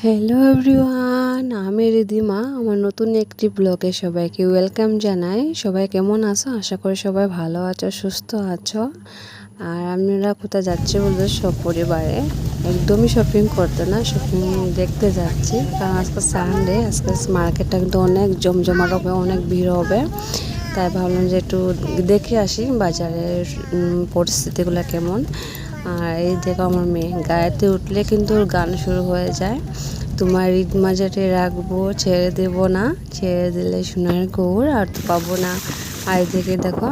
Hello everyone, আমি রিদিমা। আমার নতুন একটি ব্লগে সবাইকে ওয়েলকাম জানাই। সবাই কেমন আছো? আশা করি সবাই ভালো আছো, সুস্থ আছো। আর আমরা কোথায় যাচ্ছি বলতে সপরিবারে একদমই শপিং করতে না, শপিং দেখতে যাচ্ছি। কারণ আজকে সানডে, আজকে মার্কেটটা কিন্তু অনেক জমজমাট হবে, অনেক ভিড় হবে। তাই ভাবলাম যে একটু দেখে আসি বাজারের পরিস্থিতিগুলো কেমন। আর এই দেখো আমার মেয়ে গাড়িতে উঠলে কিন্তু ওর গান শুরু হয়ে যায়, তোমার ঈদ মাঝারে রাখবো, ছেড়ে দেব না, ছেড়ে দিলে সোনার গৌর আর তো পাবো না। আর এদিকে দেখো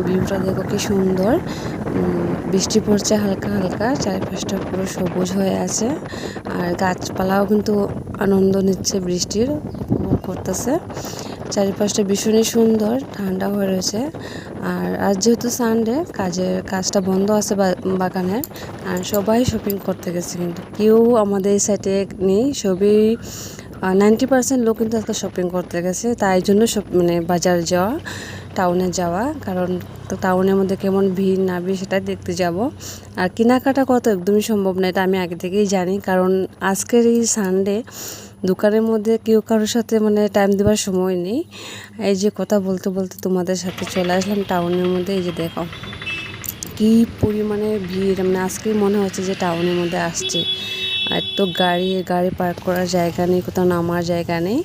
ভিউটা দেখো কি সুন্দর, বৃষ্টি পড়ছে হালকা হালকা, চারিপাশটা পুরো সবুজ হয়ে আছে। আর গাছপালাও কিন্তু আনন্দ নিচ্ছে, বৃষ্টির উপভোগ করতেছে। চারিপাশটা ভীষণই সুন্দর, ঠান্ডা হয়ে রয়েছে। আর আজ যেহেতু সানডে, কাজটা বন্ধ আছে বাগানের, আর সবাই শপিং করতে গেছে, কিন্তু কেউ আমাদের এই সাইডে নেই। সবই 90% লোক কিন্তু আজকে শপিং করতে গেছে। তাই জন্য বাজার যাওয়া, টাউনে যাওয়া, কারণ টাউনের মধ্যে কেমন ভিড় না ভিড় সেটাই দেখতে যাব। আর কেনাকাটা কত একদমই সম্ভব না, এটা আমি আগে থেকেই জানি। কারণ আজকের এই সানডে দোকানের মধ্যে কেউ কারোর সাথে টাইম দেওয়ার সময় নেই। এই যে কথা বলতে বলতে তোমাদের সাথে চলে আসলাম টাউনের মধ্যে। এই যে দেখো কি পরিমাণে ভিড়, আজকেই মনে হচ্ছে যে টাউনের মধ্যে আসছি। আর তো গাড়ি পার্ক করার জায়গা নেই, কোথাও নামার জায়গা নেই।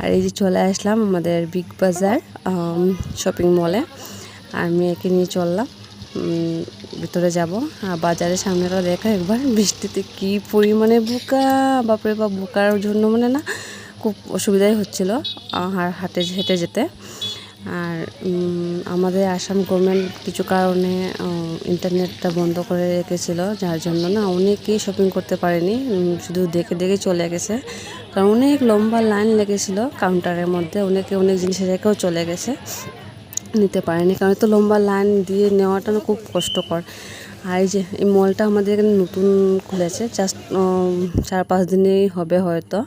আর এই যে চলে আসলাম আমাদের বিগ বাজার শপিং মলে। আর মেয়েকে নিয়ে চললাম ভিতরে যাব। আর বাজারের সামনেটা দেখা একবার, বৃষ্টিতে কি পরিমাণে বোকা, বাপরে বাপ! বোকার জন্য না খুব অসুবিধাই হচ্ছিল আর হেঁটে যেতে। আর আমাদের আসাম গভর্নমেন্ট কিছু কারণে ইন্টারনেটটা বন্ধ করে রেখেছিল, যার জন্য অনেকেই শপিং করতে পারেনি, শুধু দেখে দেখে চলে গেছে। কারণ অনেক লম্বা লাইন লেগেছিলো কাউন্টারের মধ্যে, অনেক জিনিস রেখেও চলে গেছে, নিতে পারেনি। কারণ তো লম্বা লাইন দিয়ে নেওয়াটা খুব কষ্টকর। আর এই যে এই মলটা আমাদের এখানে নতুন খুলেছে, জাস্ট 4-5 দিনেই হবে হয়তো।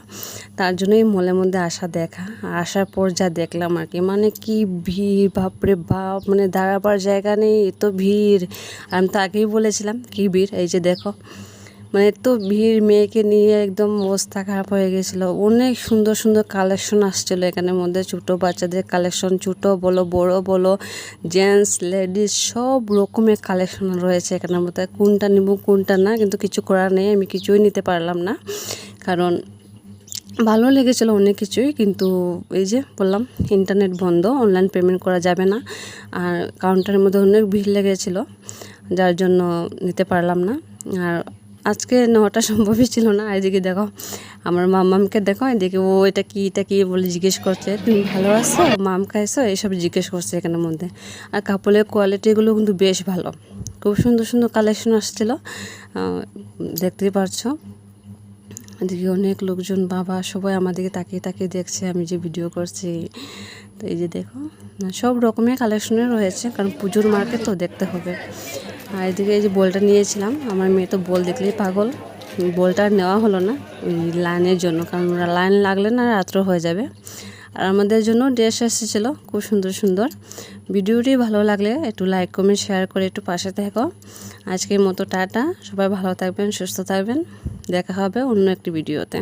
তার জন্যই মলের মধ্যে দেখা, আর আসার পর যা দেখলাম আর কি, কি ভিড়, বাপরে বাপ! দাঁড়াবার জায়গা নেই, এত ভিড়। আর আমি তো আগেই বলেছিলাম কি ভিড়। এই যে দেখো এত ভিড়, মেয়েকে নিয়ে একদম অবস্থা খারাপ হয়ে গেছিলো। অনেক সুন্দর সুন্দর কালেকশন আসছিলো এখানের মধ্যে, ছোটো বাচ্চাদের কালেকশন, ছোটো বলো বড় বলো, জেন্টস লেডিস সব রকমের কালেকশন রয়েছে এখানের মধ্যে। কোনটা নিব কোনটা না, কিন্তু কিছু করার নেই, আমি কিছুই নিতে পারলাম না। কারণ ভালো লেগেছিলো অনেক কিছুই, কিন্তু এই যে বললাম ইন্টারনেট বন্ধ, অনলাইন পেমেন্ট করা যাবে না। আর কাউন্টারের মধ্যে অনেক ভিড় লেগেছিলো, যার জন্য নিতে পারলাম না। আর আজকে নেওয়াটা সম্ভবই ছিল না। এদিকে দেখো আমার মামকে দেখো, এদিকে ও এটা কি বলে জিজ্ঞেস করছে, তুমি ভালো আছো, মাম খাইছো, এইসব জিজ্ঞেস করছে এখানের মধ্যে। আর কাপড়ের কোয়ালিটিগুলো কিন্তু বেশ ভালো, খুব সুন্দর সুন্দর কালেকশন আসছিলো, দেখতেই পারছো। এদিকে অনেক লোকজন, বাবা সবাই আমাদেরকে তাকিয়ে তাকিয়ে দেখছে আমি যে ভিডিও করছি। তো এই যে দেখো সব রকমের কালেকশনের রয়েছে, কারণ পুজোর মার্কেট তো দেখতে হবে। আর এদিকে এই যে বলটা নিয়েছিলাম, আমার মেয়ে তো বল দেখলেই পাগল। বলটা আর নেওয়া হলো না ওই লাইনের জন্য, কারণ লাইন লাগলে না রাত্র হয়ে যাবে। আর আমাদের জন্য ড্রেস এসেছিলো খুব সুন্দর সুন্দর। ভিডিওটি ভালো লাগলে একটু লাইক কমেন্ট শেয়ার করে একটু পাশে থেকো। আজকের মতো টাটা, সবাই ভালো থাকবেন, সুস্থ থাকবেন, দেখা হবে অন্য একটি ভিডিওতে।